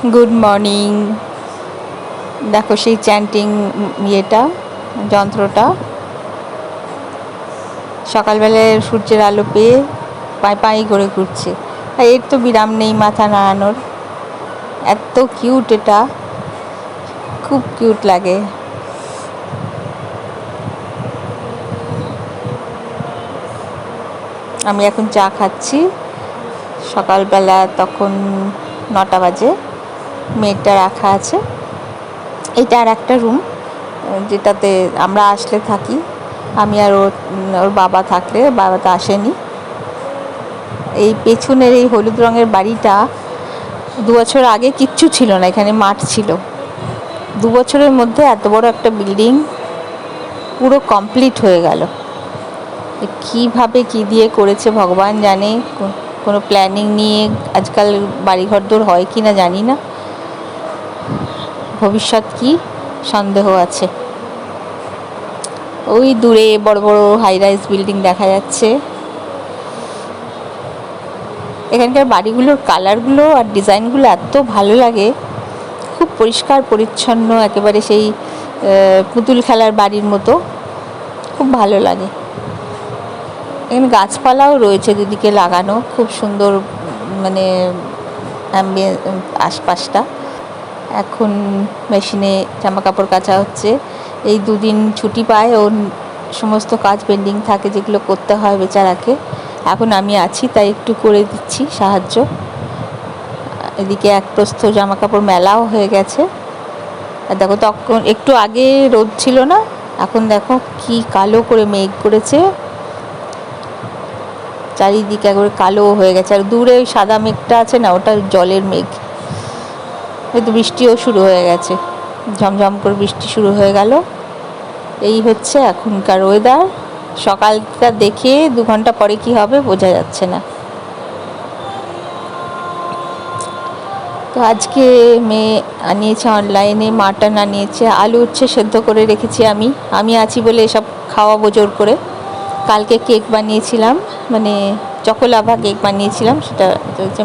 Good morning. দেখো সেই chanting ইয়েটা, যন্ত্রটা সকালবেলায় সূর্যের আলো পেয়ে পাই করে ঘুরছে। আর এর তো বিরাম নেই মাথা নাড়ানোর। এত কিউট, এটা খুব কিউট লাগে। আমি এখন চা খাচ্ছি। সকালবেলা তখন 9টা বাজে। মেয়েটা রাখা আছে। এটা আর একটা রুম যেটাতে আমরা আসলে থাকি। আমি আর ওর বাবা থাকলে, বাবা তো আসেনি। এই পেছনের এই হলুদ রঙের বাড়িটা 2 বছর আগে কিচ্ছু ছিল না, এখানে মাঠ ছিল। 2 বছরের মধ্যে এত বড় একটা বিল্ডিং পুরো কমপ্লিট হয়ে গেল। কীভাবে কী দিয়ে করেছে ভগবান জানে। কোনো প্ল্যানিং নিয়ে আজকাল বাড়িঘরদোর হয় কি না জানি না। ভবিষ্যৎ কি সন্দেহ আছে। ওই দূরে বড় বড় হাই রাইজ বিল্ডিং দেখা যাচ্ছে। এখানকার বাড়িগুলোর কালারগুলো আর ডিজাইনগুলো এত ভালো লাগে। খুব পরিষ্কার পরিচ্ছন্ন, একেবারে সেই পুতুল খেলার বাড়ির মতো। খুব ভালো লাগে। এখানে গাছপালাও রয়েছে দুদিকে লাগানো, খুব সুন্দর, মানে আশপাশটা। এখন মেশিনে জামা কাপড় কাচা হচ্ছে। এই 2 দিন ছুটি পায়, ওর সমস্ত কাজ পেন্ডিং থাকে যেগুলো করতে হয় বেচারাকে। এখন আমি আছি তাই একটু করে দিচ্ছি সাহায্য। এদিকে এক প্রস্থ জামা কাপড় মেলাও হয়ে গেছে। আর দেখো, তখন একটু আগে রোদ ছিল না, এখন দেখো কি কালো করে মেঘ করেছে। চারিদিকে একবারে কালো হয়ে গেছে। আর দূরে ওই সাদা মেঘটা আছে না, ওটা জলের মেঘ। হয়তো বৃষ্টিও শুরু হয়ে গেছে, ঝমঝম করে বৃষ্টি শুরু হয়ে গেল। এই হচ্ছে এখনকার ওয়েদার। সকালটা দেখে 2 ঘন্টা পরে কি হবে বোঝা যাচ্ছে না। তো আজকে মেয়ে আনিয়েছে অনলাইনে, মাটন আনিয়েছে, আলু উচ্ছে সেদ্ধ করে রেখেছি। আমি আছি বলে এসব খাওয়াবো জোর করে। কালকে কেক বানিয়েছিলাম, মানে চকোলাভা কেক বানিয়েছিলাম। সেটা হচ্ছে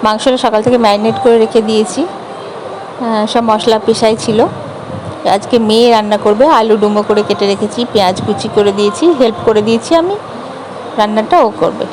মাংসটা সকাল থেকে ম্যারিনেট করে রেখে দিয়েছি, সব মশলা পেশাই ছিল। আজকে মেয়ে রান্না করবে। আলু ডুমো করে কেটে রেখেছি, পেঁয়াজ কুচি করে দিয়েছি, হেল্প করে দিয়েছি আমি, রান্নাটা ও করবে।